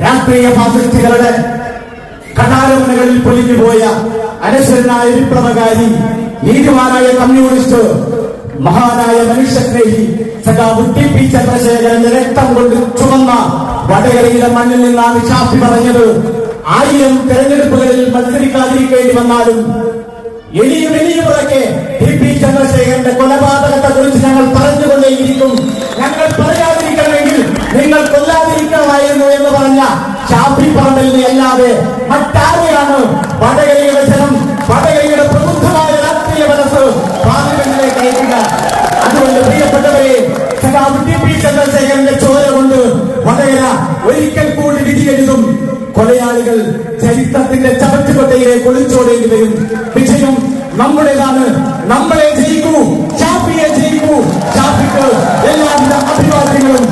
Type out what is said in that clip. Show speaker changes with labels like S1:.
S1: രാഷ്ട്രീയ ഫാസിസ്റ്റുകളുടെ കഠാരമുനകളിൽ പൊലിഞ്ഞുപോയ അനശ്വരനായ വിപ്ലവകാരി, നീതിമാനായ കമ്മ്യൂണിസ്റ്റ്, മഹാനായ മനുഷ്യസ്നേഹി സഖാവ് ടി പി ചന്ദ്രശേഖരന്റെ രക്തം കൊണ്ട് ചുമന്ന വടകരയിലെ മണ്ണിൽ നിന്നാണ് ഷാഫി പറഞ്ഞത്, 1000 തെരഞ്ഞെടുപ്പുകളിൽ മത്സരിക്കാതിരിക്കേണ്ടി വന്നാലും എളിയ പുറക്കെ ടി പി ചന്ദ്രശേഖരന്റെ കൊലപാതകത്തെ കുറിച്ച് ഞങ്ങൾ പറഞ്ഞുകൊണ്ടേയിരിക്കും. ഞങ്ങൾ പറയാതിരിക്കണമെങ്കിൽ നിങ്ങൾ കൊല്ലാതിരിക്കണമായിരുന്നു എന്ന് പറഞ്ഞ ഷാഫി പറമ്പലിനെ അല്ലാതെ മറ്റാരെയാണ് വടകരയുടെ ജനം, വടകരയുടെ പ്രബുദ്ധമായ രാഷ്ട്രീയ മനസ്സ് പാർലമെന്റിലേക്ക് അയക്കുക? അതുകൊണ്ട് പ്രിയപ്പെട്ടവരെ, സഖാവ് ടി പി ചന്ദ്രശേഖരന്റെ ചോര കൊണ്ട് വടകര ഒരിക്കൽ കൂടി വിധിയെഴുതും. കൊലയാളികൾ ചരിത്രത്തിന്റെ ചവറ്റുകൊട്ടയിലേക്ക് ഒളിച്ചോടേണ്ടി വരും. വിജയം നമ്മുടേതാണ്. നമ്മളെ ജയിക്കൂ, ഷാഫിയെ ജയിക്കൂ. ഷാഫിക്ക് എല്ലാവിധ അഭിവാദ്യങ്ങളും.